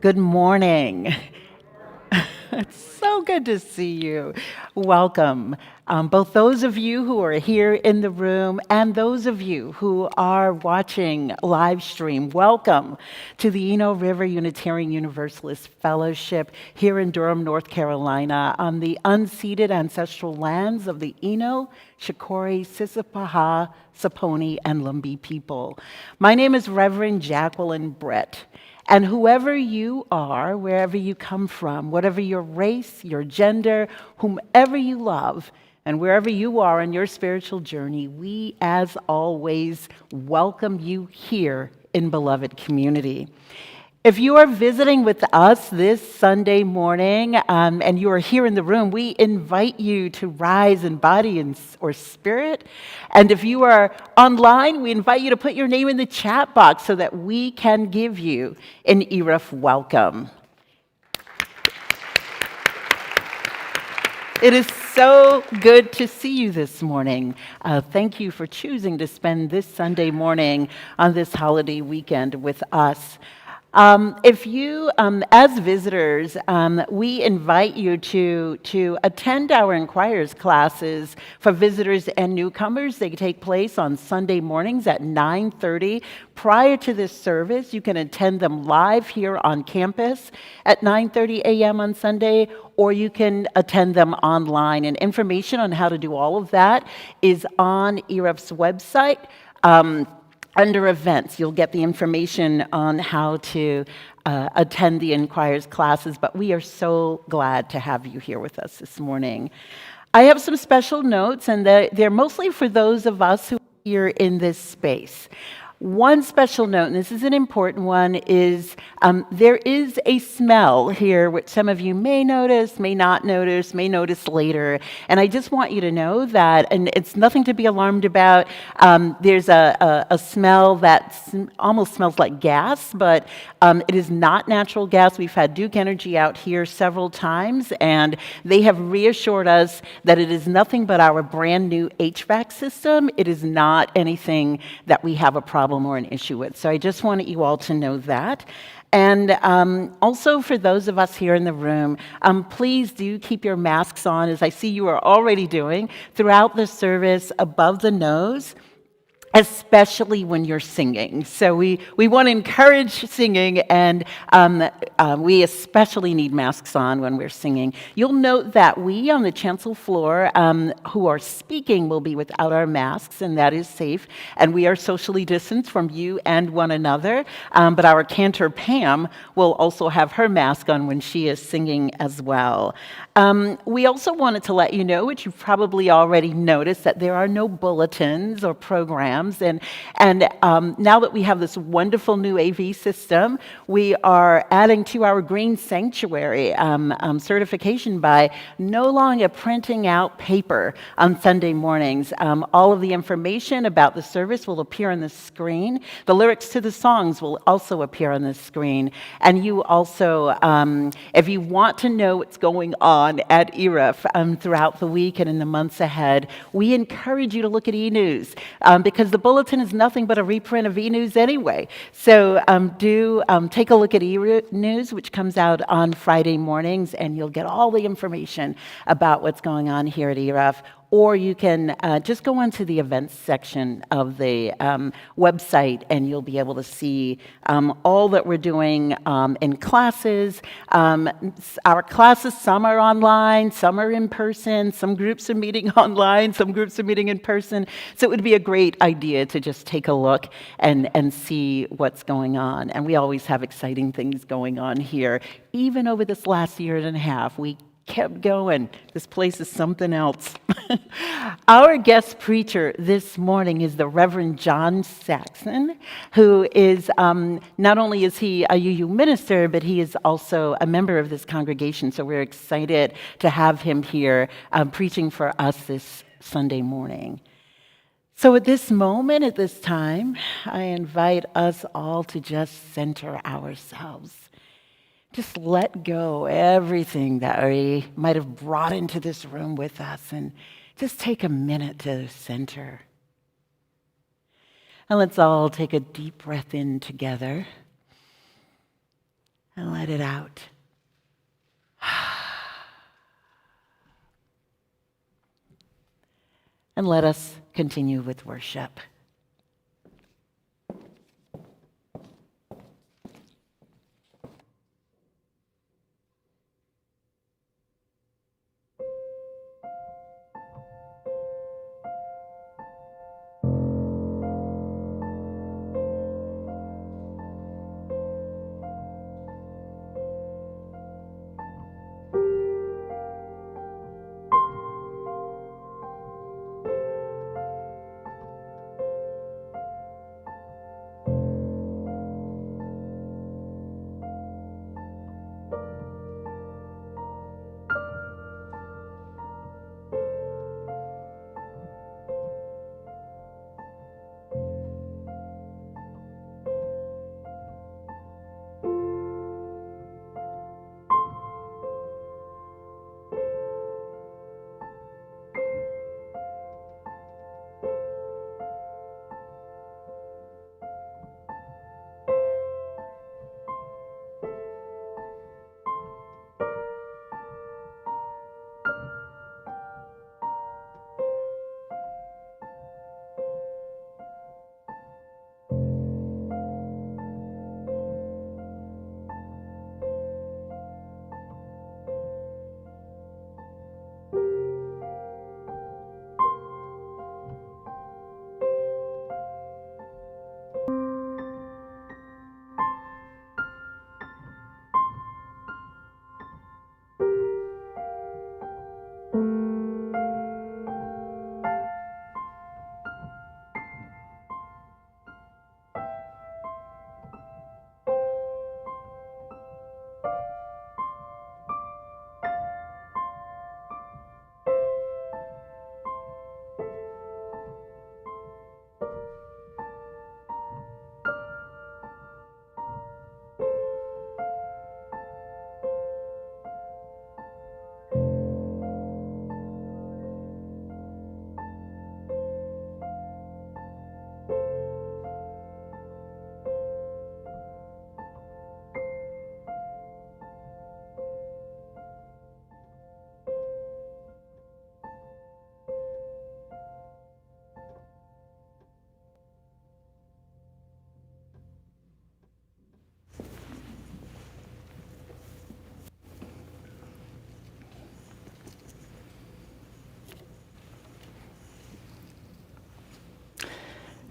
Good morning. It's so good to see you. Welcome. Both those of you who are here in the room and those of you who are watching live stream, welcome to the Eno River Unitarian Universalist Fellowship here in Durham, North Carolina, on the unceded ancestral lands of the Eno, Shakori, Sissipaha, Saponi, and Lumbee people. My name is Reverend Jacqueline Brett. And whoever you are, wherever you come from, whatever your race, your gender, whomever you love, and wherever you are on your spiritual journey, we, as always, welcome you here in beloved community. If you are visiting with us this Sunday morning and you are here in the room, we invite you to rise in body or spirit. And if you are online, we invite you to put your name in the chat box so that we can give you an ERUUF welcome. It is so good to see you this morning. Thank you for choosing to spend this Sunday morning on this holiday weekend with us. If you, as visitors, we invite you to attend our Inquirers classes for visitors and newcomers. They take place on Sunday mornings at 9:30. Prior to this service, you can attend them live here on campus at 9:30 a.m. on Sunday, or you can attend them online. And information on how to do all of that is on ERUUF's website. Under events, you'll get the information on how to attend the Inquirers classes, but we are so glad to have you here with us this morning. I have some special notes, and they're mostly for those of us who are here in this space. One special note, and this is an important one, is there is a smell here, which some of you may notice, may not notice, may notice later. And I just want you to know that, and it's nothing to be alarmed about. There's a smell that almost smells like gas, but it is not natural gas. We've had Duke Energy out here several times, and they have reassured us that it is nothing but our brand new HVAC system. It is not anything that we have a problem or an issue with. So I just wanted you all to know that. And also for those of us here in the room, please do keep your masks on, as I see you are already doing, throughout the service above the nose, especially when you're singing. So we want to encourage singing, and we especially need masks on when we're singing. You'll note that we on the chancel floor who are speaking will be without our masks, and that is safe, and we are socially distanced from you and one another, but our cantor Pam will also have her mask on when she is singing as well. We also wanted to let you know, which you've probably already noticed, that there are no bulletins or programs. And now that we have this wonderful new AV system, we are adding to our Green Sanctuary certification by no longer printing out paper on Sunday mornings. All of the information about the service will appear on the screen. The lyrics to the songs will also appear on the screen. And you also, if you want to know what's going on at ERUUF throughout the week and in the months ahead, we encourage you to look at e-news because the bulletin is nothing but a reprint of e-news anyway. So do take a look at e-news, which comes out on Friday mornings, and you'll get all the information about what's going on here at ERUUF. Or you can just go onto the events section of the website, and you'll be able to see all that we're doing in classes. Our classes, some are online, some are in person, some groups are meeting online, some groups are meeting in person. So it would be a great idea to just take a look and see what's going on. And we always have exciting things going on here. Even over this last year and a half, we kept going. This place is something else. Our guest preacher this morning is the Reverend John Saxon, who is, not only is he a UU minister, but he is also a member of this congregation. So we're excited to have him here preaching for us this Sunday morning. So at this moment, at this time, I invite us all to just center ourselves. Just let go everything that we might have brought into this room with us, and just take a minute to center. And let's all take a deep breath in together. and let it out. And let us continue with worship.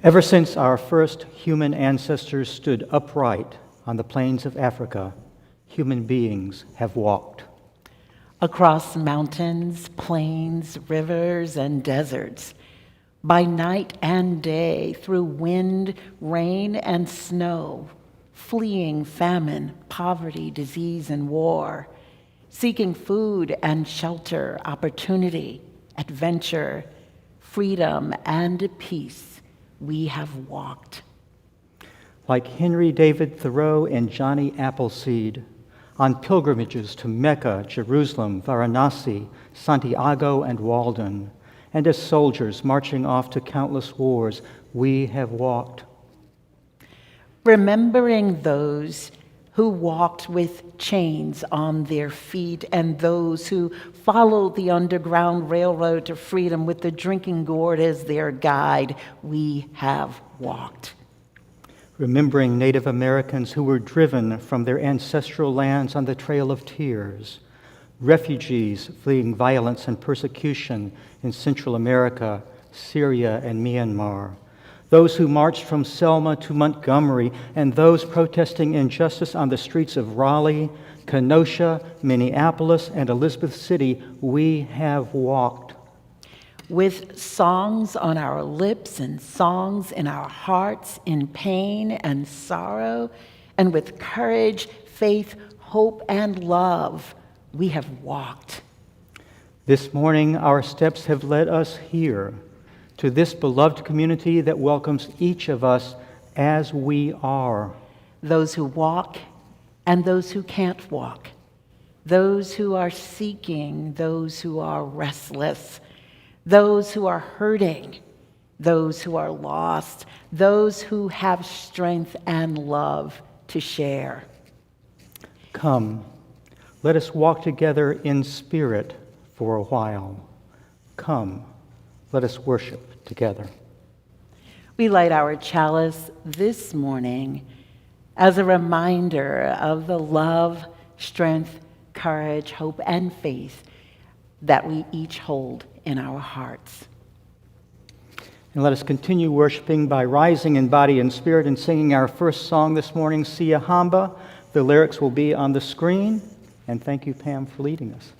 Ever since our first human ancestors stood upright on the plains of Africa, human beings have walked. Across mountains, plains, rivers, and deserts, by night and day, through wind, rain, and snow, fleeing famine, poverty, disease, and war, seeking food and shelter, opportunity, adventure, freedom, and peace, we have walked. Like Henry David Thoreau and Johnny Appleseed, on pilgrimages to Mecca, Jerusalem, Varanasi, Santiago, and Walden, and as soldiers marching off to countless wars, we have walked. Remembering those who walked with chains on their feet and those who followed the Underground Railroad to freedom with the drinking gourd as their guide, we have walked. Remembering Native Americans who were driven from their ancestral lands on the Trail of Tears, refugees fleeing violence and persecution in Central America, Syria, and Myanmar, those who marched from Selma to Montgomery, and those protesting injustice on the streets of Raleigh, Kenosha, Minneapolis, and Elizabeth City, we have walked. With songs on our lips and songs in our hearts, in pain and sorrow, and with courage, faith, hope, and love, we have walked. This morning, our steps have led us here, to this beloved community that welcomes each of us as we are. Those who walk and those who can't walk, those who are seeking, those who are restless, those who are hurting, those who are lost, those who have strength and love to share. Come, let us walk together in spirit for a while. Come, let us worship together. We light our chalice this morning as a reminder of the love, strength, courage, hope, and faith that we each hold in our hearts. And let us continue worshiping by rising in body and spirit and singing our first song this morning, Sia Hamba. The lyrics will be on the screen. And thank you, Pam, for leading us.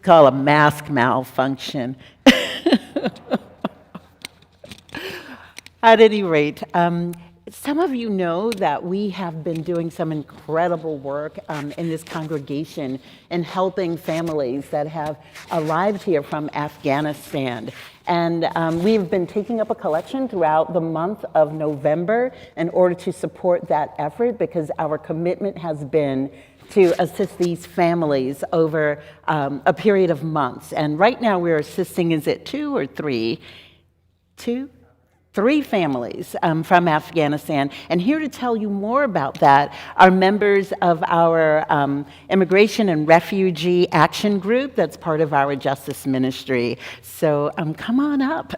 Call a mask malfunction. At any rate, some of you know that we have been doing some incredible work in this congregation in helping families that have arrived here from Afghanistan. And we've been taking up a collection throughout the month of November in order to support that effort, because our commitment has been to assist these families over a period of months. And right now we're assisting, is it two or three? Three families from Afghanistan. And here to tell you more about that are members of our Immigration and Refugee Action Group that's part of our Justice Ministry. So come on up.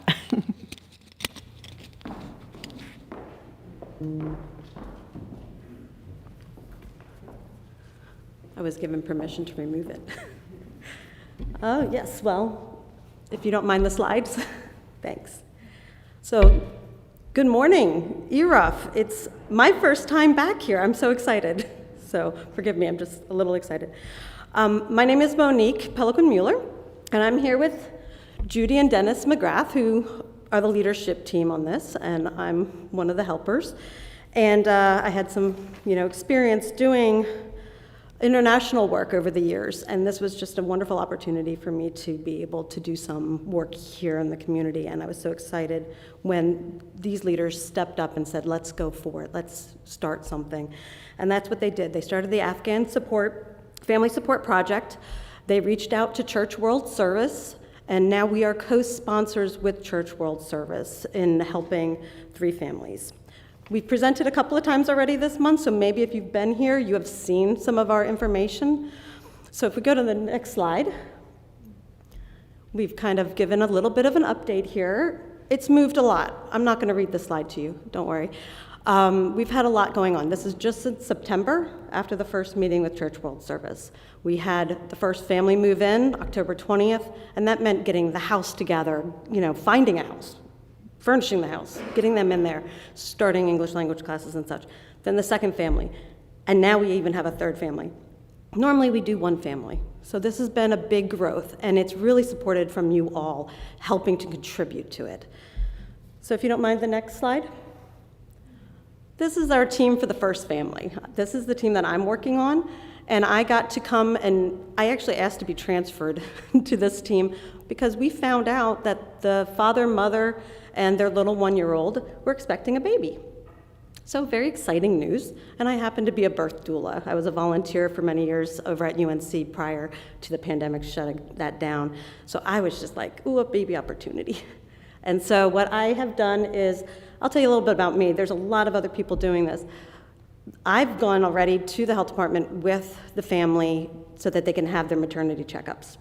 I was given permission to remove it. Oh, yes, well, if you don't mind the slides, thanks. So, good morning, ERUUF. It's my first time back here. I'm so excited. So, forgive me, I'm just a little excited. My name is Monique Pelican-Mueller, and I'm here with Judy and Dennis McGrath, who are the leadership team on this, and I'm one of the helpers. And I had some, experience doing international work over the years, and this was just a wonderful opportunity for me to be able to do some work here in the community, and I was so excited when these leaders stepped up and said, let's go for it, let's start something. And that's what they did. They started the Afghan Family Support Project. They reached out to Church World Service, and now we are co-sponsors with Church World Service in helping 3 families. We've presented a couple of times already this month, so maybe if you've been here, you have seen some of our information. So if we go to the next slide, we've kind of given a little bit of an update here. It's moved a lot. I'm not going to read this slide to you, don't worry. We've had a lot going on. This is just in September, after the first meeting with Church World Service. We had the first family move in, October 20th, and that meant getting the house together, finding a house. furnishing the house, getting them in there, starting English language classes and such. Then the second family, and now we even have a third family. Normally we do one family. So this has been a big growth, and it's really supported from you all helping to contribute to it. So if you don't mind the next slide. This is our team for the first family. This is the team that I'm working on, and I got to come, and I actually asked to be transferred to this team because we found out that the father, mother, and their little 1-year-old were expecting a baby. So very exciting news, and I happen to be a birth doula. I was a volunteer for many years over at UNC prior to the pandemic shutting that down. So I was just like, ooh, a baby opportunity. And so what I have done is, I'll tell you a little bit about me. There's a lot of other people doing this. I've gone already to the health department with the family so that they can have their maternity checkups.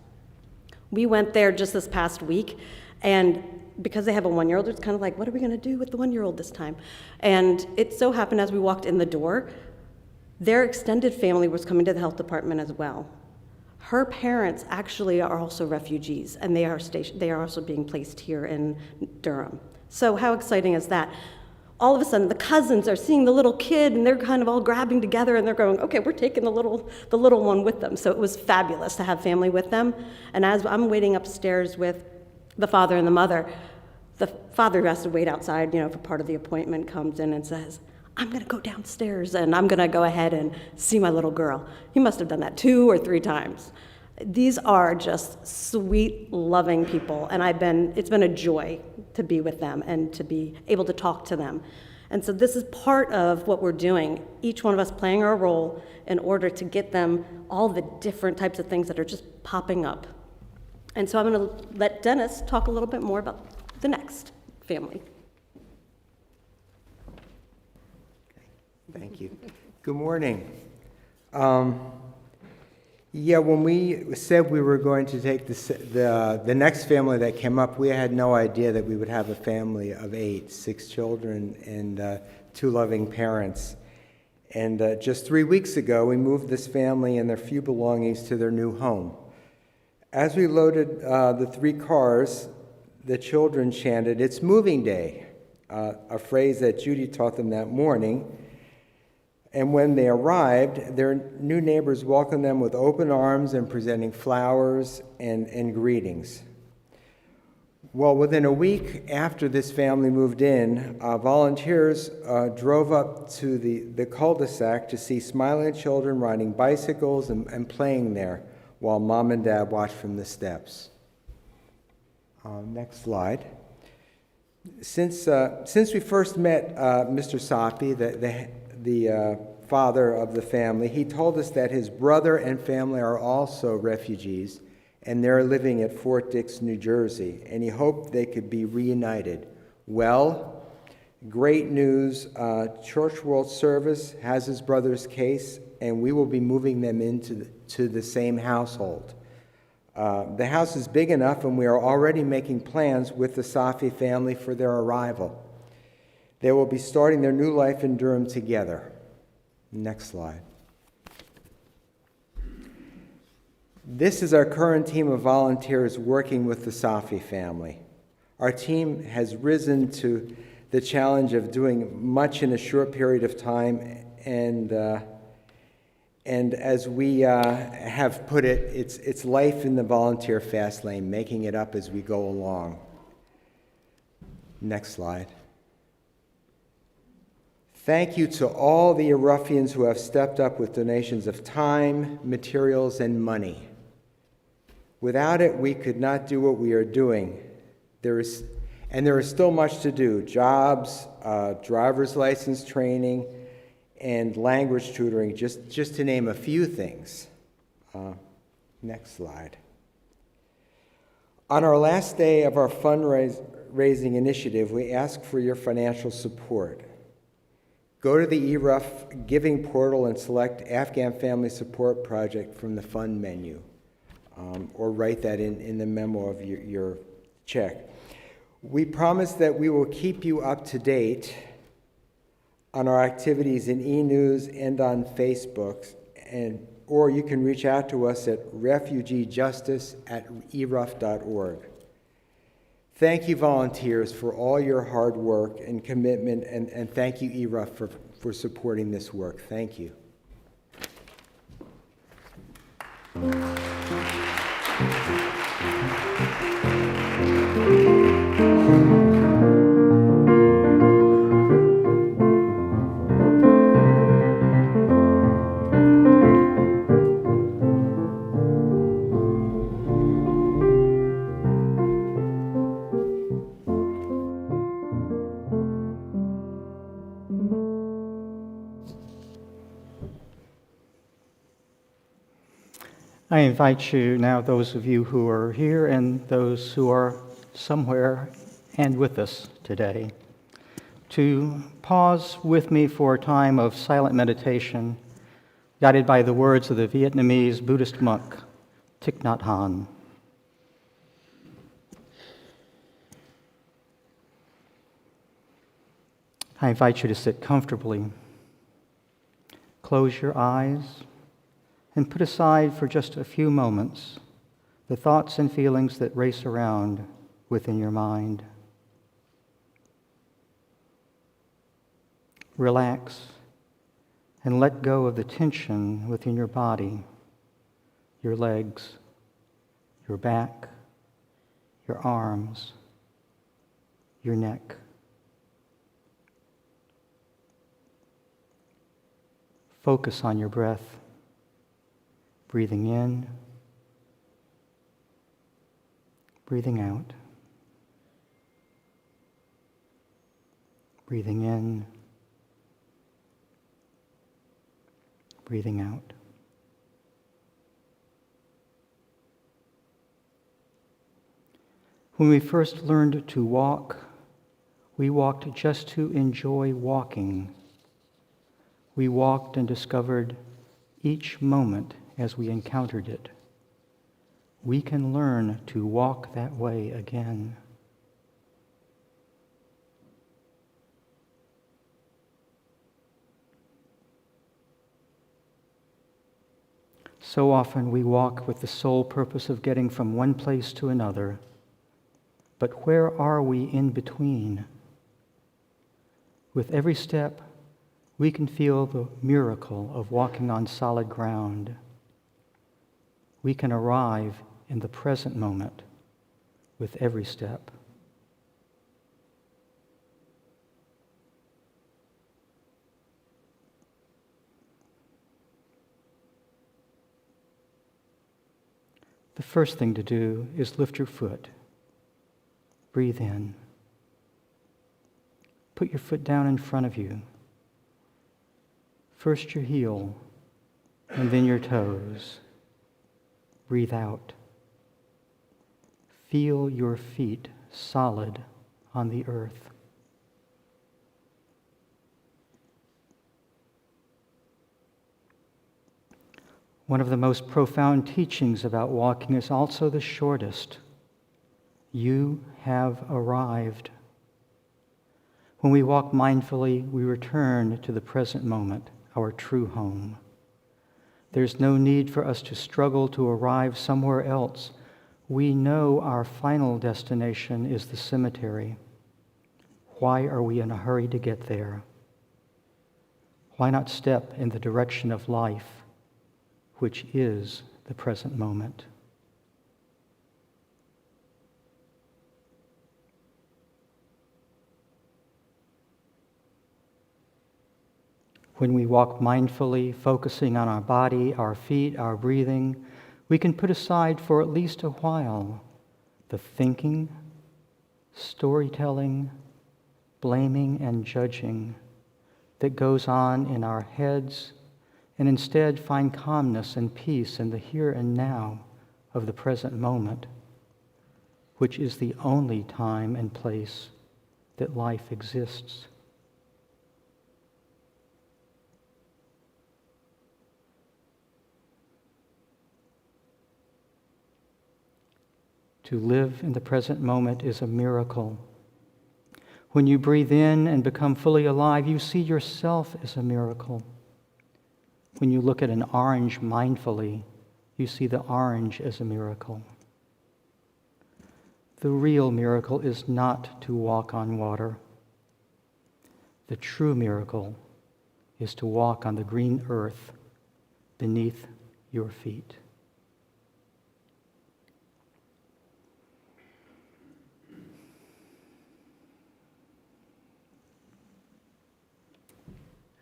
We went there just this past week, and because they have a 1-year-old, it's kind of like, what are we going to do with the 1-year-old this time? And it so happened as we walked in the door, their extended family was coming to the health department as well. Her parents actually are also refugees, and they are also being placed here in Durham. So how exciting is that? All of a sudden, the cousins are seeing the little kid, and they're kind of all grabbing together, and they're going, okay, we're taking the little one with them. So it was fabulous to have family with them. And as I'm waiting upstairs with the father and the mother, the father who has to wait outside, for part of the appointment, comes in and says, I'm going to go downstairs, and I'm going to go ahead and see my little girl. He must have done that 2 or 3 times. These are just sweet, loving people, and it's been a joy to be with them and to be able to talk to them. And so this is part of what we're doing, each one of us playing our role in order to get them all the different types of things that are just popping up. And so I'm going to let Dennis talk a little bit more about the next family. Thank you. Good morning. When we said we were going to take the next family that came up, we had no idea that we would have a family of 8, 6 children and 2 loving parents. And just 3 weeks ago, we moved this family and their few belongings to their new home. As we loaded the 3 cars, the children chanted, "It's moving day," a phrase that Judy taught them that morning. And when they arrived, their new neighbors welcomed them with open arms and presenting flowers and greetings. Well, within a week after this family moved in, volunteers drove up to the cul-de-sac to see smiling children riding bicycles and playing there while mom and dad watched from the steps. Next slide. Since we first met Mr. Sapi, the father of the family, he told us that his brother and family are also refugees, and they're living at Fort Dix, New Jersey, and he hoped they could be reunited. Well, great news. Church World Service has his brother's case, and we will be moving them into the same household. The house is big enough, and we are already making plans with the Safi family for their arrival. They will be starting their new life in Durham together. Next slide. This is our current team of volunteers working with the Safi family. Our team has risen to the challenge of doing much in a short period of time, and as we have put it, it's life in the volunteer fast lane, making it up as we go along. Next slide. Thank you to all the ERUUFians who have stepped up with donations of time, materials, and money. Without it, we could not do what we are doing. There is still much to do: jobs, driver's license training, and language tutoring, just to name a few things. Next slide. On our last day of our fundraising initiative, we ask for your financial support. Go to the ERUUF giving portal and select Afghan Family Support Project from the fund menu, or write that in the memo of your check. We promise that we will keep you up to date on our activities in e-news and on Facebook, or you can reach out to us at refugeejustice@eruuf.org. Thank you, volunteers, for all your hard work and commitment, and thank you, ERUUF, for supporting this work. Thank you. I invite you now, those of you who are here and those who are somewhere and with us today, to pause with me for a time of silent meditation, guided by the words of the Vietnamese Buddhist monk, Thich Nhat Hanh. I invite you to sit comfortably. Close your eyes and put aside for just a few moments the thoughts and feelings that race around within your mind. Relax and let go of the tension within your body, your legs, your back, your arms, your neck. Focus on your breath. Breathing in, breathing out. Breathing in, breathing out. When we first learned to walk, we walked just to enjoy walking. We walked and discovered each moment as we encountered it. We can learn to walk that way again. So often we walk with the sole purpose of getting from one place to another. But where are we in between? With every step, we can feel the miracle of walking on solid ground. We can arrive in the present moment with every step. The first thing to do is lift your foot. Breathe in. Put your foot down in front of you. First your heel, and then your toes. Breathe out. Feel your feet solid on the earth. One of the most profound teachings about walking is also the shortest. You have arrived. When we walk mindfully, we return to the present moment, our true home. There's no need for us to struggle to arrive somewhere else. We know our final destination is the cemetery. Why are we in a hurry to get there? Why not step in the direction of life, which is the present moment? When we walk mindfully, focusing on our body, our feet, our breathing, we can put aside for at least a while the thinking, storytelling, blaming, and judging that goes on in our heads, and instead find calmness and peace in the here and now of the present moment, which is the only time and place that life exists. To live in the present moment is a miracle. When you breathe in and become fully alive, you see yourself as a miracle. When you look at an orange mindfully, you see the orange as a miracle. The real miracle is not to walk on water. The true miracle is to walk on the green earth beneath your feet.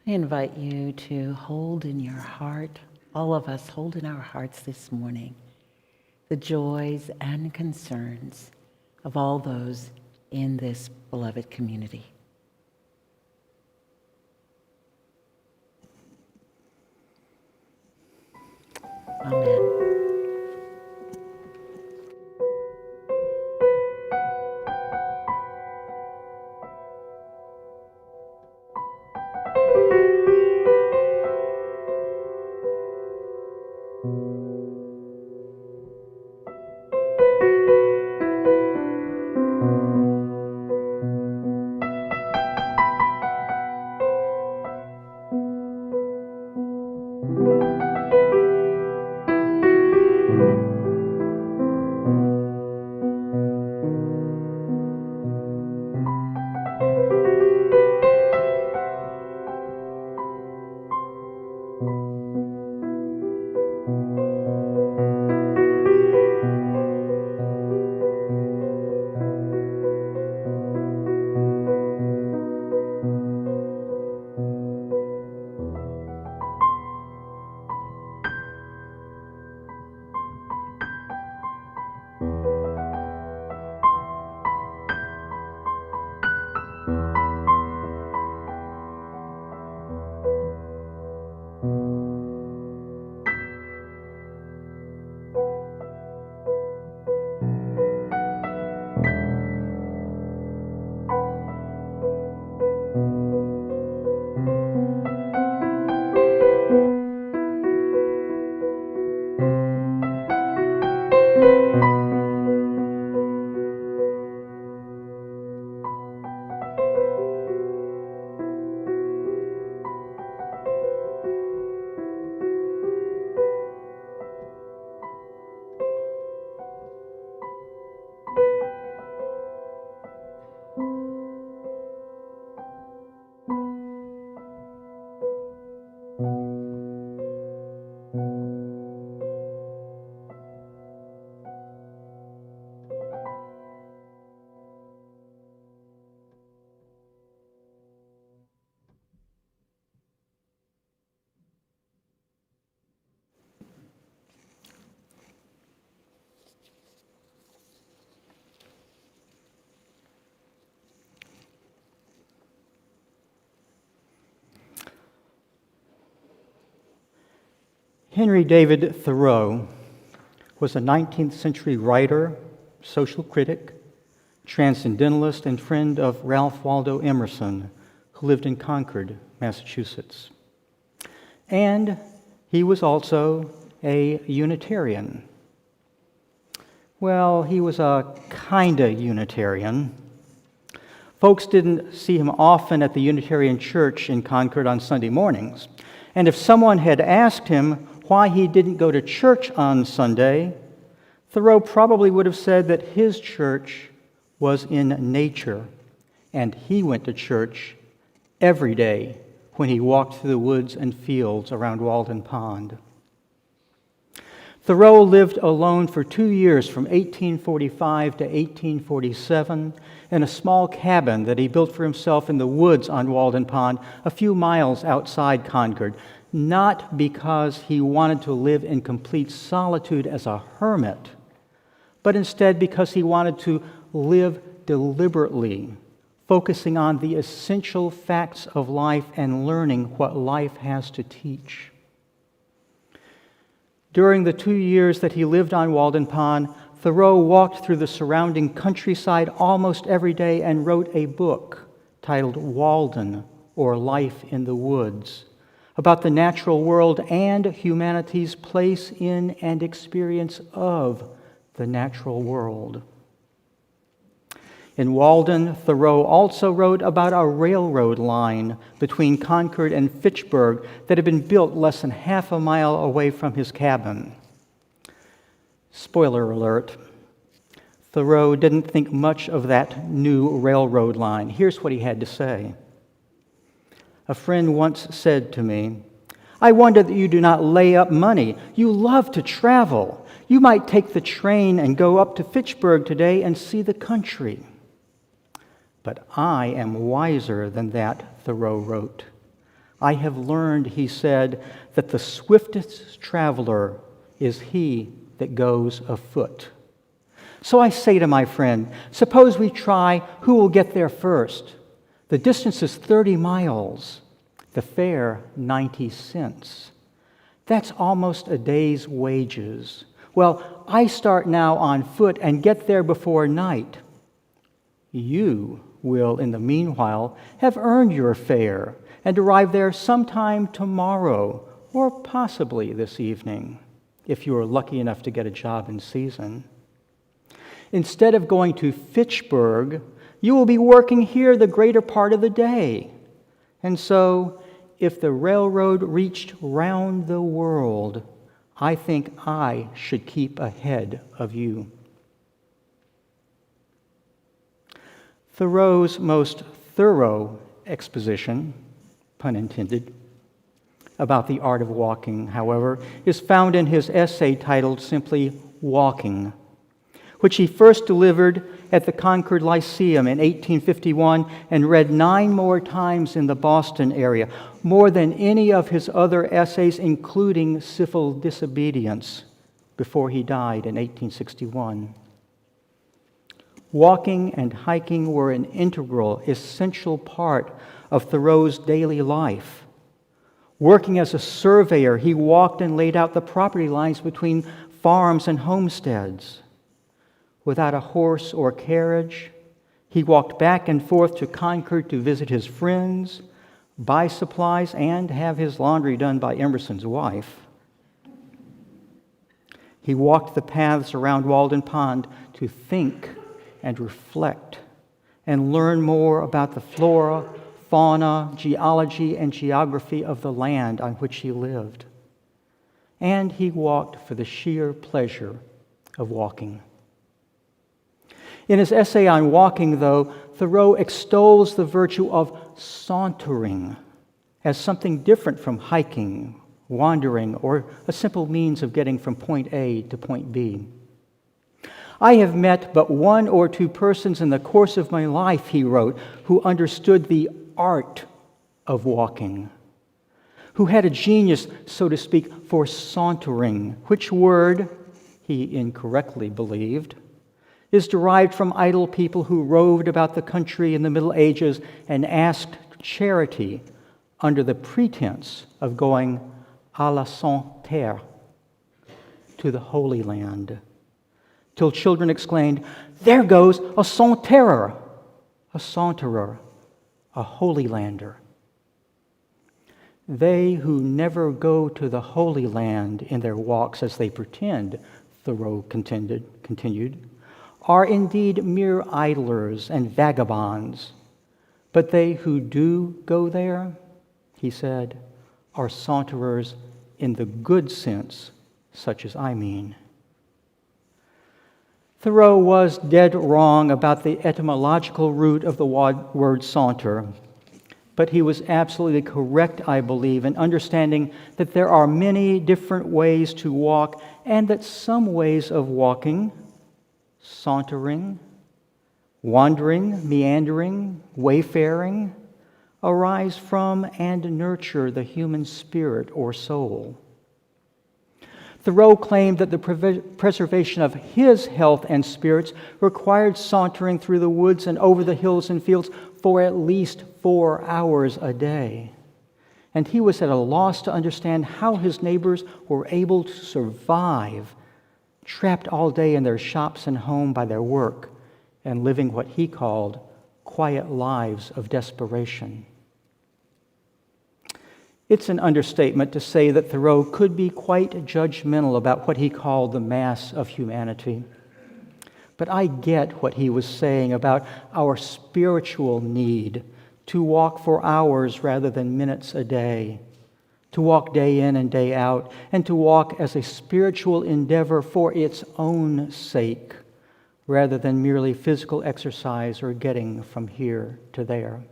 I invite you to hold in your heart, all of us hold in our hearts this morning, the joys and concerns of all those in this beloved community. Amen. Henry David Thoreau was a 19th century writer, social critic, transcendentalist, and friend of Ralph Waldo Emerson, who lived in Concord, Massachusetts. And he was also a Unitarian. Well, he was a kinda Unitarian. Folks didn't see him often at the Unitarian Church in Concord on Sunday mornings. And if someone had asked him why he didn't go to church on Sunday, Thoreau probably would have said that his church was in nature, and he went to church every day when he walked through the woods and fields around Walden Pond. Thoreau lived alone for 2 years from 1845 to 1847 in a small cabin that he built for himself in the woods on Walden Pond a few miles outside Concord, not because he wanted to live in complete solitude as a hermit, but instead because he wanted to live deliberately, focusing on the essential facts of life and learning what life has to teach. During the 2 years that he lived on Walden Pond, Thoreau walked through the surrounding countryside almost every day and wrote a book titled Walden, or Life in the Woods, about the natural world and humanity's place in and experience of the natural world. In Walden, Thoreau also wrote about a railroad line between Concord and Fitchburg that had been built less than half a mile away from his cabin. Spoiler alert, Thoreau didn't think much of that new railroad line. Here's what he had to say. A friend once said to me, "I wonder that you do not lay up money. You love to travel. You might take the train and go up to Fitchburg today and see the country." But I am wiser than that, Thoreau wrote. I have learned, he said, that the swiftest traveler is he that goes afoot. So I say to my friend, suppose we try who will get there first. The distance is 30 miles, the fare 90 cents. That's almost a day's wages. Well, I start now on foot and get there before night. You will, in the meanwhile, have earned your fare and arrive there sometime tomorrow or possibly this evening, if you are lucky enough to get a job in season. Instead of going to Fitchburg, you will be working here the greater part of the day. And so, if the railroad reached round the world, I think I should keep ahead of you. Thoreau's most thorough exposition, pun intended, about the art of walking, however, is found in his essay titled simply Walking, which he first delivered at the Concord Lyceum in 1851 and read 9 more times in the Boston area, more than any of his other essays, including Civil Disobedience, before he died in 1861. Walking and hiking were an integral, essential part of Thoreau's daily life. Working as a surveyor, he walked and laid out the property lines between farms and homesteads. Without a horse or carriage, he walked back and forth to Concord to visit his friends, buy supplies, and have his laundry done by Emerson's wife. He walked the paths around Walden Pond to think and reflect and learn more about the flora, fauna, geology, and geography of the land on which he lived. And he walked for the sheer pleasure of walking. In his essay on walking, though, Thoreau extols the virtue of sauntering as something different from hiking, wandering, or a simple means of getting from point A to point B. I have met but 1 or 2 persons in the course of my life, he wrote, who understood the art of walking, who had a genius, so to speak, for sauntering, which word, he incorrectly believed, is derived from idle people who roved about the country in the Middle Ages and asked charity under the pretense of going à la Sainte Terre, to the Holy Land, till children exclaimed, "There goes a saunterer, a Holy Lander." They who never go to the Holy Land in their walks as they pretend, Thoreau continued, are indeed mere idlers and vagabonds. But they who do go there, he said, are saunterers in the good sense, such as I mean. Thoreau was dead wrong about the etymological root of the word saunter, but he was absolutely correct, I believe, in understanding that there are many different ways to walk and that some ways of walking, sauntering, wandering, meandering, wayfaring, arise from and nurture the human spirit or soul. Thoreau claimed that the preservation of his health and spirits required sauntering through the woods and over the hills and fields for at least 4 hours a day. And he was at a loss to understand how his neighbors were able to survive, trapped all day in their shops and home by their work, and living what he called quiet lives of desperation. It's an understatement to say that Thoreau could be quite judgmental about what he called the mass of humanity. But I get what he was saying about our spiritual need to walk for hours rather than minutes a day, to walk day in and day out, and to walk as a spiritual endeavor for its own sake, rather than merely physical exercise or getting from here to there.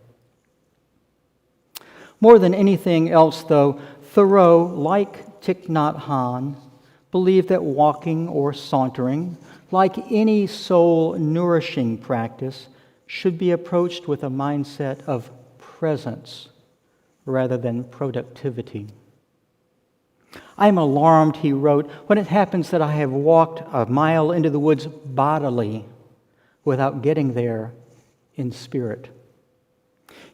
More than anything else, though, Thoreau, like Thich Nhat Hanh, believed that walking or sauntering, like any soul-nourishing practice, should be approached with a mindset of presence rather than productivity. I am alarmed, he wrote, when it happens that I have walked a mile into the woods bodily without getting there in spirit.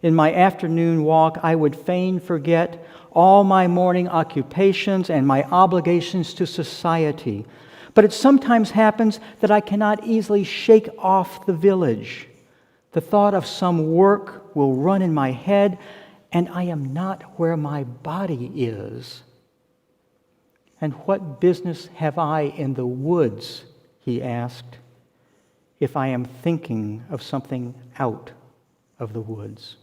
In my afternoon walk, I would fain forget all my morning occupations and my obligations to society. But it sometimes happens that I cannot easily shake off the village. The thought of some work will run in my head, and I am not where my body is. And what business have I in the woods, he asked, if I am thinking of something out of the woods?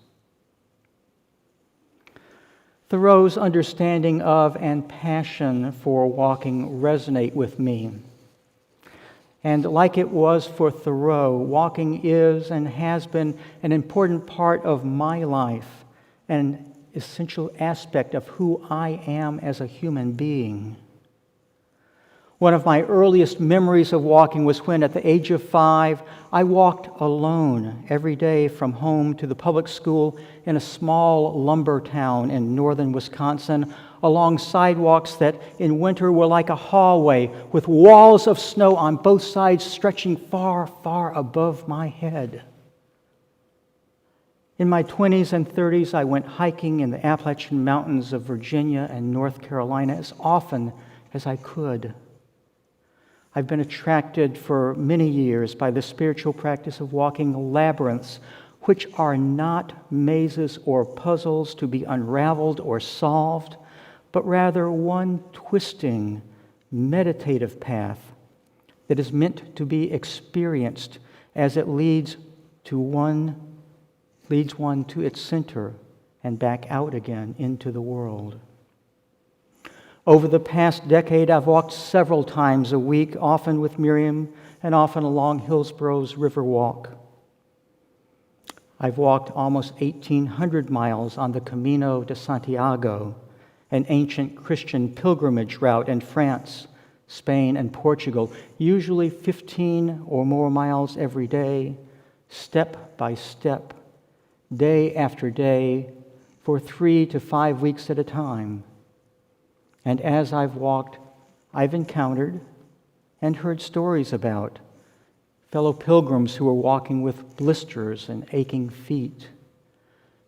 Thoreau's understanding of and passion for walking resonate with me. And like it was for Thoreau, walking is and has been an important part of my life, an essential aspect of who I am as a human being. One of my earliest memories of walking was when, at the age of 5, I walked alone every day from home to the public school in a small lumber town in northern Wisconsin, along sidewalks that in winter were like a hallway with walls of snow on both sides stretching far, far above my head. In my 20s and 30s, I went hiking in the Appalachian Mountains of Virginia and North Carolina as often as I could. I've been attracted for many years by the spiritual practice of walking labyrinths, which are not mazes or puzzles to be unraveled or solved, but rather one twisting, meditative path that is meant to be experienced as it leads one to its center and back out again into the world. Over the past decade, I've walked several times a week, often with Miriam and often along Hillsborough's Riverwalk. I've walked almost 1,800 miles on the Camino de Santiago, an ancient Christian pilgrimage route in France, Spain, and Portugal, usually 15 or more miles every day, step by step, day after day, for 3 to 5 weeks at a time. And as I've walked, I've encountered and heard stories about fellow pilgrims who were walking with blisters and aching feet,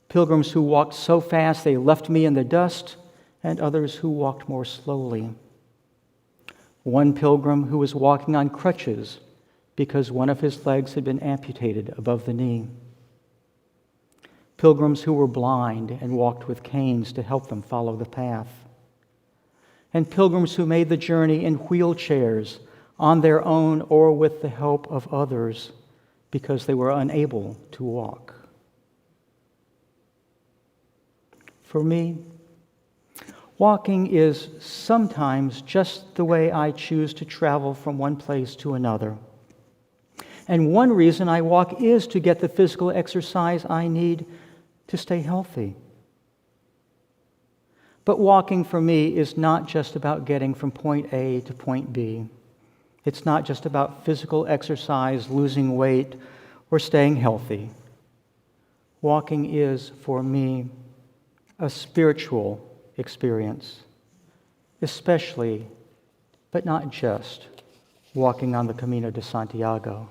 pilgrims who walked so fast they left me in the dust, and others who walked more slowly. One pilgrim who was walking on crutches because one of his legs had been amputated above the knee. Pilgrims who were blind and walked with canes to help them follow the path. And pilgrims who made the journey in wheelchairs, on their own or with the help of others, because they were unable to walk. For me, walking is sometimes just the way I choose to travel from one place to another. And one reason I walk is to get the physical exercise I need to stay healthy. But walking for me is not just about getting from point A to point B. It's not just about physical exercise, losing weight, or staying healthy. Walking is, for me, a spiritual experience, especially, but not just, walking on the Camino de Santiago.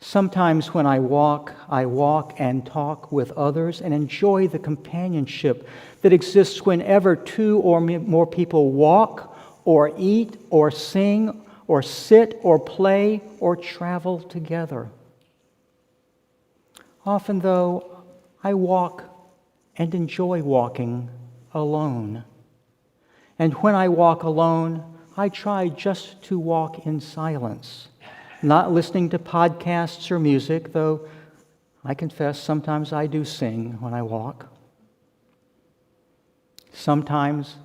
Sometimes when I walk and talk with others and enjoy the companionship that exists whenever 2 or more people walk or eat or sing or sit or play or travel together. Often, though, I walk and enjoy walking alone. And when I walk alone, I try just to walk in silence, not listening to podcasts or music, though I confess sometimes I do sing when I walk. Sometimes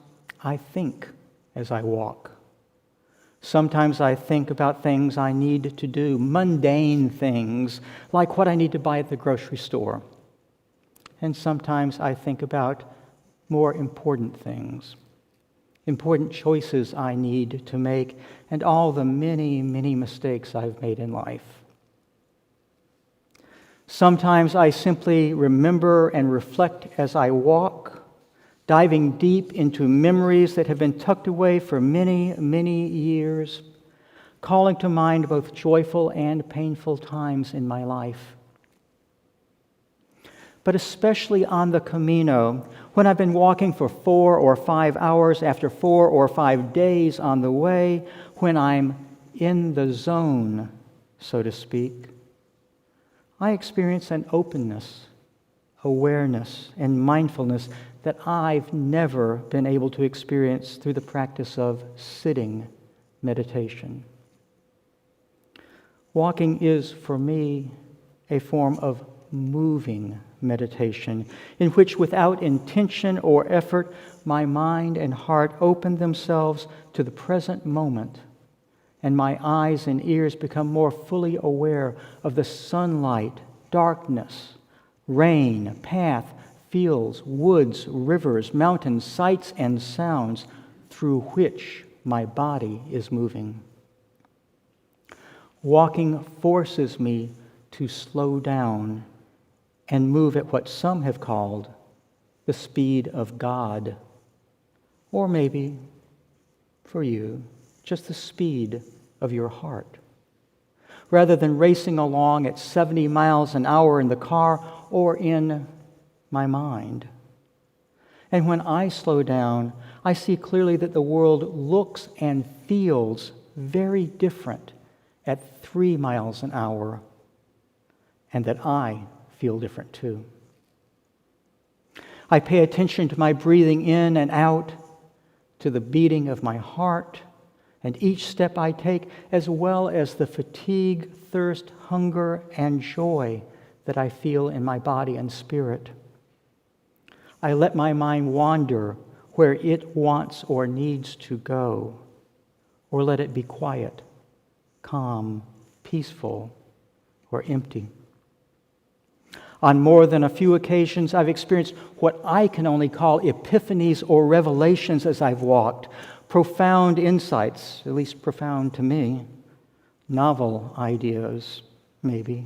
I think as I walk. Sometimes I think about things I need to do, mundane things, like what I need to buy at the grocery store. And sometimes I think about more important things, important choices I need to make, and all the many, many mistakes I've made in life. Sometimes I simply remember and reflect as I walk, diving deep into memories that have been tucked away for many, many years, calling to mind both joyful and painful times in my life. But especially on the Camino, when I've been walking for 4 or 5 hours after 4 or 5 days on the way, when I'm in the zone, so to speak, I experience an openness, awareness, and mindfulness that I've never been able to experience through the practice of sitting meditation. Walking is, for me, a form of moving meditation, in which without intention or effort, my mind and heart open themselves to the present moment, and my eyes and ears become more fully aware of the sunlight, darkness, rain, path, fields, woods, rivers, mountains, sights, and sounds through which my body is moving. Walking forces me to slow down and move at what some have called the speed of God, or maybe, for you, just the speed of your heart. Rather than racing along at 70 miles an hour in the car or in my mind. And when I slow down, I see clearly that the world looks and feels very different at 3 miles an hour, and that I feel different too. I pay attention to my breathing in and out, to the beating of my heart, and each step I take, as well as the fatigue, thirst, hunger, and joy that I feel in my body and spirit. I let my mind wander where it wants or needs to go, or let it be quiet, calm, peaceful, or empty. On more than a few occasions, I've experienced what I can only call epiphanies or revelations as I've walked, profound insights, at least profound to me, novel ideas, maybe,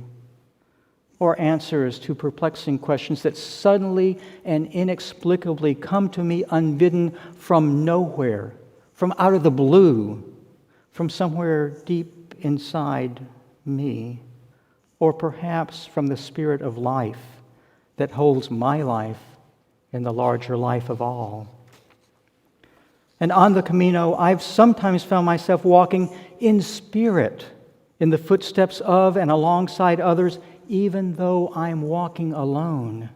or answers to perplexing questions that suddenly and inexplicably come to me unbidden from nowhere, from out of the blue, from somewhere deep inside me, or perhaps from the spirit of life that holds my life in the larger life of all. And on the Camino, I've sometimes found myself walking in spirit, in the footsteps of and alongside others, even though I'm walking alone.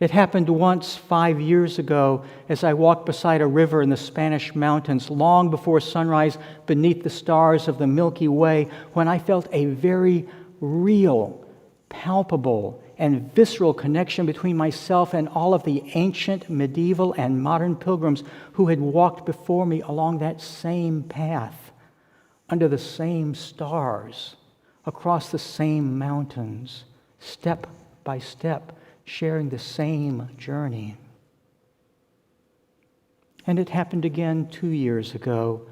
It happened once 5 years ago as I walked beside a river in the Spanish mountains, long before sunrise beneath the stars of the Milky Way, when I felt a very real, palpable, and visceral connection between myself and all of the ancient, medieval, and modern pilgrims who had walked before me along that same path, under the same stars, across the same mountains, step by step, sharing the same journey. And it happened again 2 years ago,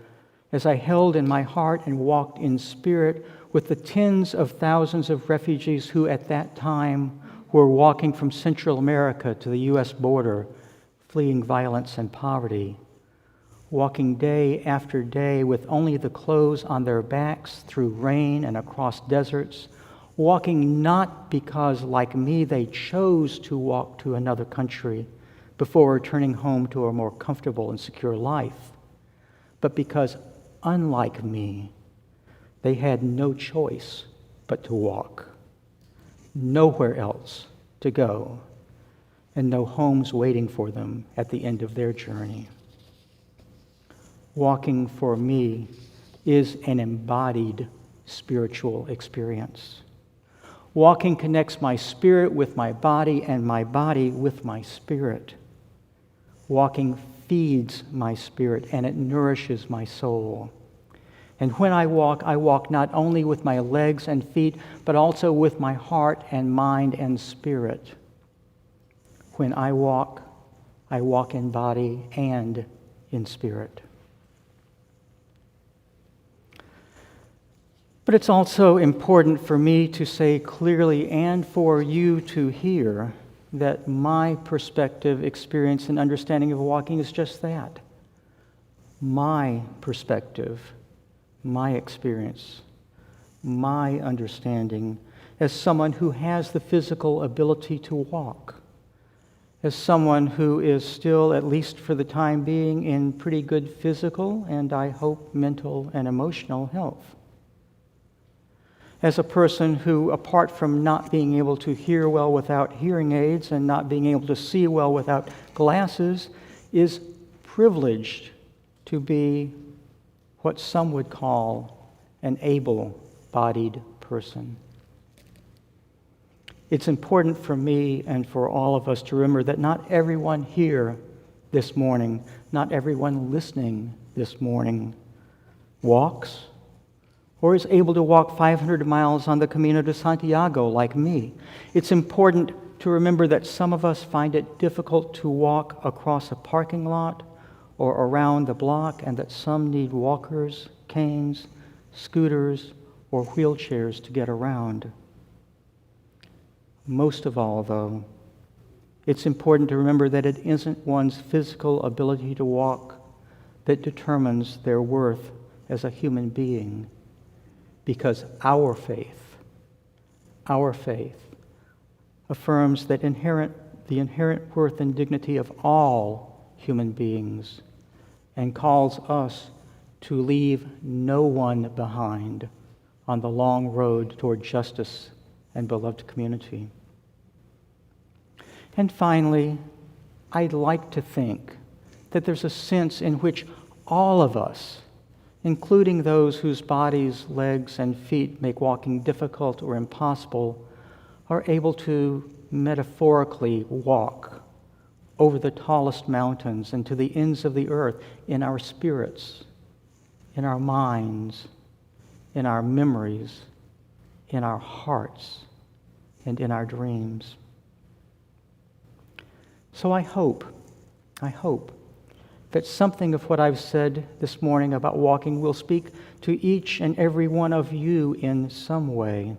as I held in my heart and walked in spirit with the tens of thousands of refugees who at that time were walking from Central America to the U.S. border, fleeing violence and poverty, walking day after day with only the clothes on their backs through rain and across deserts, walking not because, like me, they chose to walk to another country before returning home to a more comfortable and secure life, but because, unlike me, they had no choice but to walk, nowhere else to go, and no homes waiting for them at the end of their journey. Walking for me is an embodied spiritual experience. Walking connects my spirit with my body and my body with my spirit. Walking feeds my spirit and it nourishes my soul. And when I walk not only with my legs and feet, but also with my heart and mind and spirit. When I walk in body and in spirit. But it's also important for me to say clearly and for you to hear that my perspective, experience, and understanding of walking is just that. My perspective, my experience, my understanding as someone who has the physical ability to walk, as someone who is still, at least for the time being, in pretty good physical and I hope mental and emotional health. As a person who, apart from not being able to hear well without hearing aids and not being able to see well without glasses, is privileged to be what some would call an able-bodied person. It's important for me and for all of us to remember that not everyone here this morning, not everyone listening this morning, walks or is able to walk 500 miles on the Camino de Santiago like me. It's important to remember that some of us find it difficult to walk across a parking lot or around the block, and that some need walkers, canes, scooters, or wheelchairs to get around. Most of all, though, it's important to remember that it isn't one's physical ability to walk that determines their worth as a human being, because our faith affirms that the inherent worth and dignity of all human beings and calls us to leave no one behind on the long road toward justice and beloved community. And finally, I'd like to think that there's a sense in which all of us, including those whose bodies, legs, and feet make walking difficult or impossible, are able to metaphorically walk over the tallest mountains and to the ends of the earth in our spirits, in our minds, in our memories, in our hearts, and in our dreams. So I hope that something of what I've said this morning about walking will speak to each and every one of you in some way.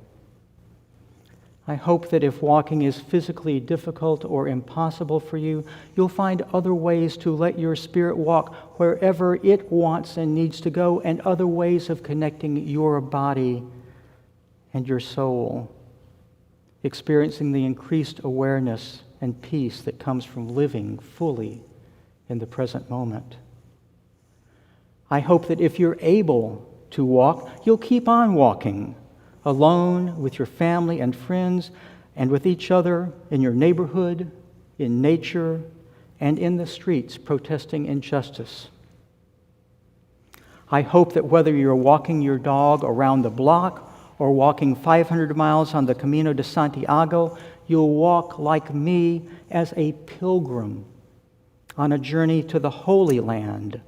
I hope that if walking is physically difficult or impossible for you, you'll find other ways to let your spirit walk wherever it wants and needs to go, and other ways of connecting your body and your soul, experiencing the increased awareness and peace that comes from living fully in the present moment. I hope that if you're able to walk, you'll keep on walking, alone, with your family and friends, and with each other in your neighborhood, in nature, and in the streets protesting injustice. I hope that whether you're walking your dog around the block or walking 500 miles on the Camino de Santiago, you'll walk like me as a pilgrim on a journey to the Holy Land,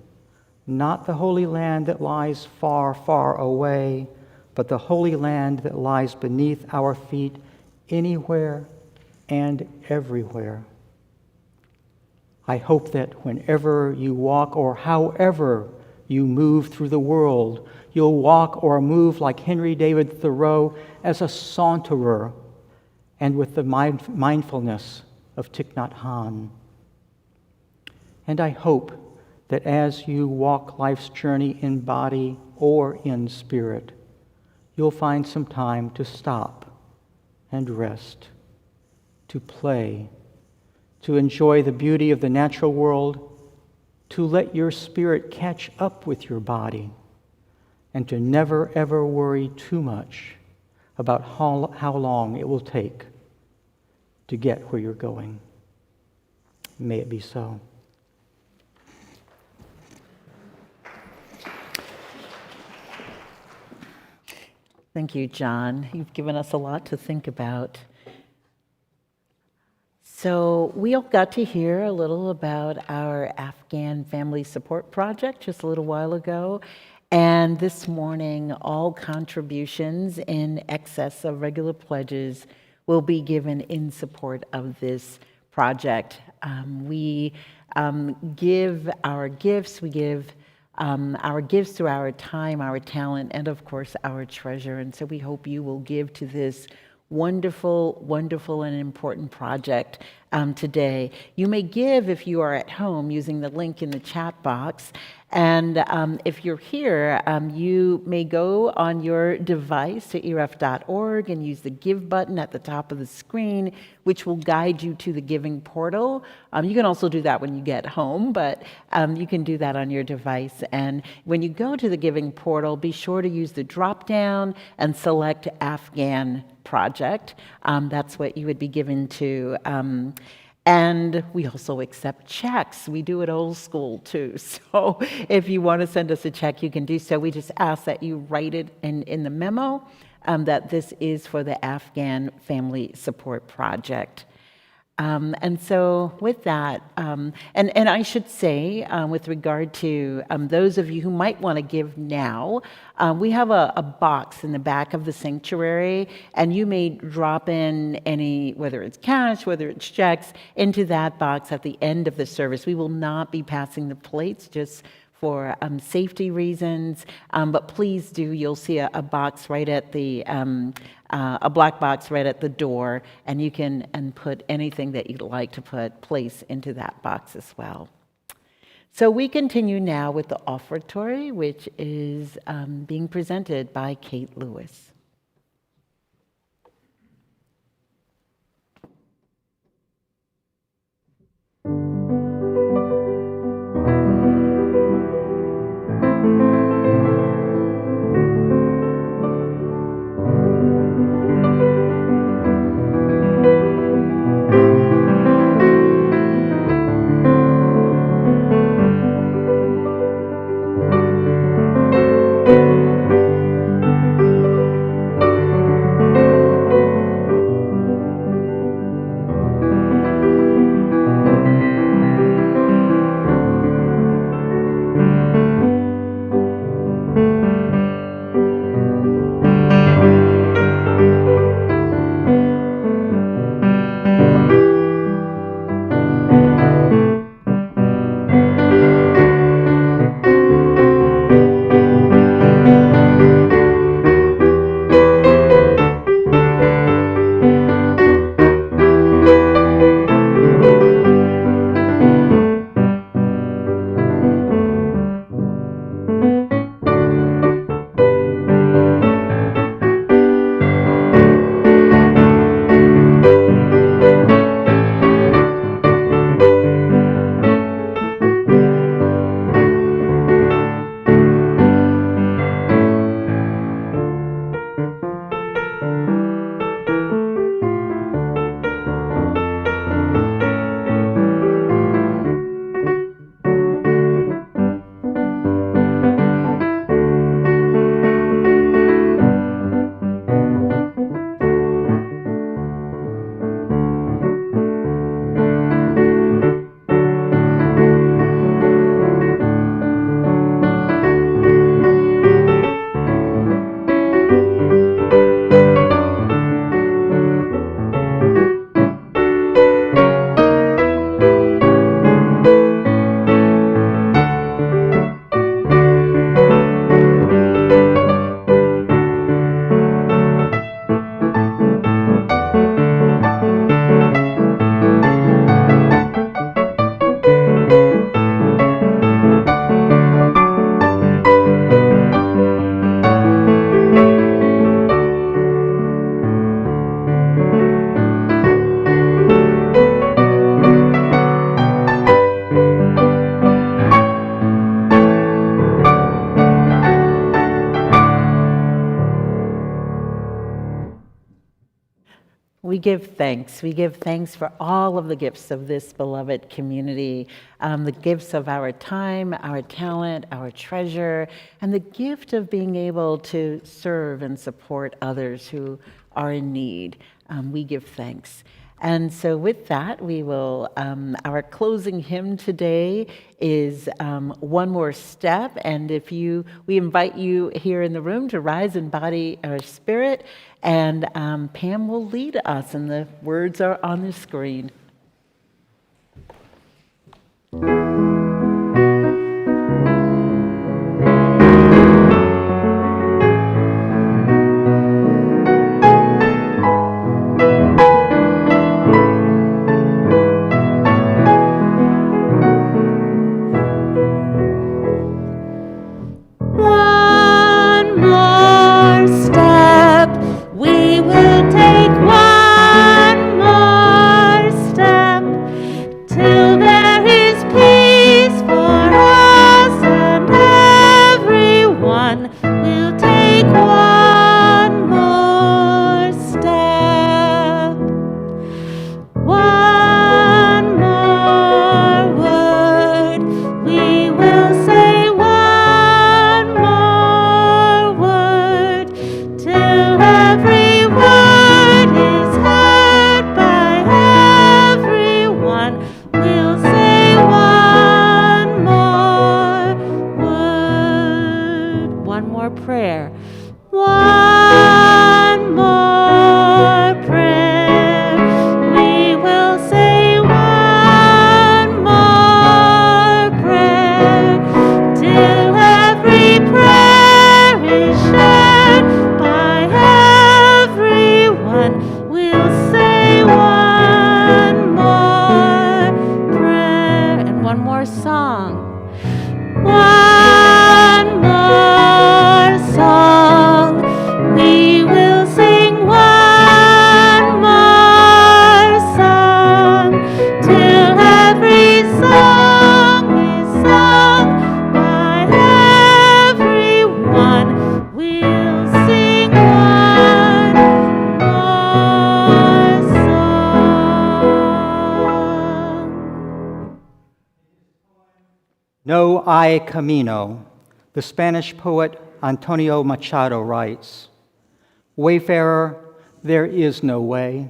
not the Holy Land that lies far, far away, but the Holy Land that lies beneath our feet anywhere and everywhere. I hope that whenever you walk or however you move through the world, you'll walk or move like Henry David Thoreau as a saunterer and with the mindfulness of Thich Nhat Hanh. And I hope that as you walk life's journey in body or in spirit, you'll find some time to stop and rest, to play, to enjoy the beauty of the natural world, to let your spirit catch up with your body, and to never ever worry too much about how long it will take to get where you're going. May it be so. Thank you, John. You've given us a lot to think about. So we all got to hear a little about our Afghan Family Support Project just a little while ago. And this morning, all contributions in excess of regular pledges will be given in support of this project. We give our gifts, our gifts through our time, our talent, and of course our treasure. And so we hope you will give to this wonderful, wonderful and important project today. You may give if you are at home using the link in the chat box. And if you're here, you may go on your device to ERUUF.org and use the Give button at the top of the screen, which will guide you to the giving portal. You can also do that when you get home, but you can do that on your device. And when you go to the giving portal, be sure to use the drop-down and select Afghan project. That's what you would be given to. And we also accept checks. We do it old school too. So if you want to send us a check, you can do so. We just ask that you write it in the memo that this is for the Afghan Family Support Project. And so with that, and I should say, with regard to those of you who might want to give now, we have a box in the back of the sanctuary, and you may drop in any, whether it's cash, whether it's checks, into that box at the end of the service. We will not be passing the plates, just for safety reasons, but please do, you'll see a box right at the, a black box right at the door, and you can put anything that you'd like to place into that box as well. So we continue now with the offertory, which is being presented by Kate Lewis. We give thanks. We give thanks for all of the gifts of this beloved community, the gifts of our time, our talent, our treasure, and the gift of being able to serve and support others who are in need. We give thanks. And so with that, we will, our closing hymn today is One More Step. And we invite you here in the room to rise in body or spirit. And Pam will lead us, and the words are on the screen. No hay camino. The Spanish poet Antonio Machado writes, "Wayfarer, there is no way.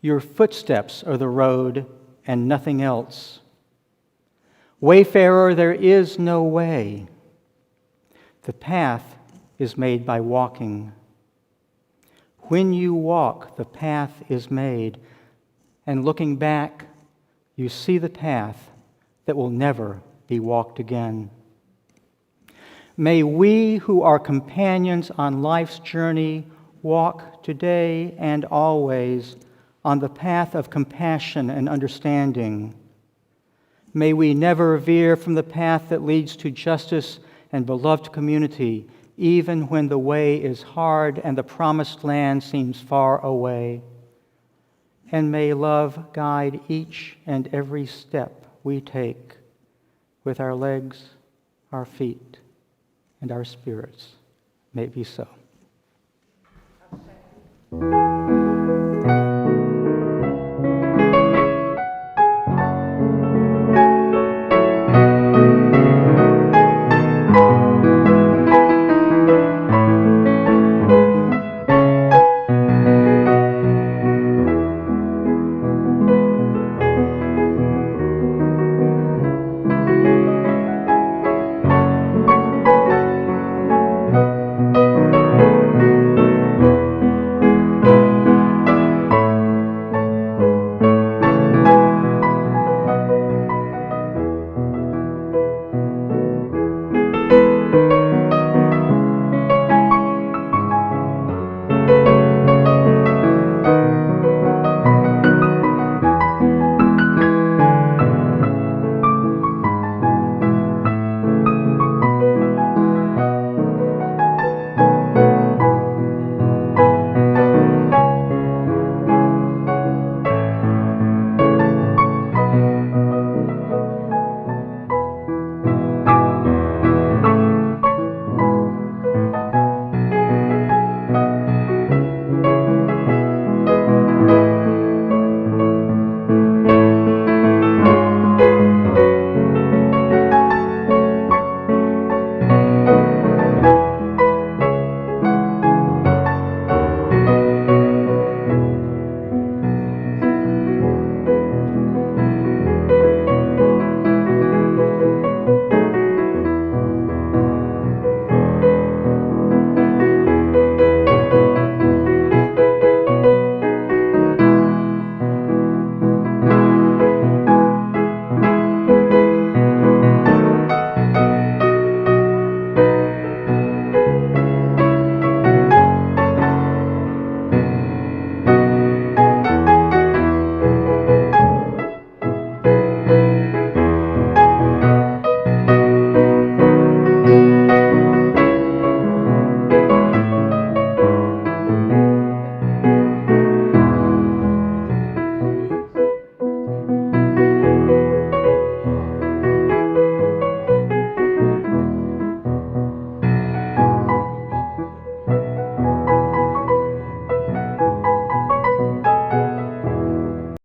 Your footsteps are the road and nothing else. Wayfarer, there is no way. The path is made by walking. When you walk, the path is made, and looking back, you see the path that will never be walked again." May we who are companions on life's journey walk today and always on the path of compassion and understanding. May we never veer from the path that leads to justice and beloved community, even when the way is hard and the promised land seems far away. And may love guide each and every step we take with our legs, our feet, and our spirits. May it be so.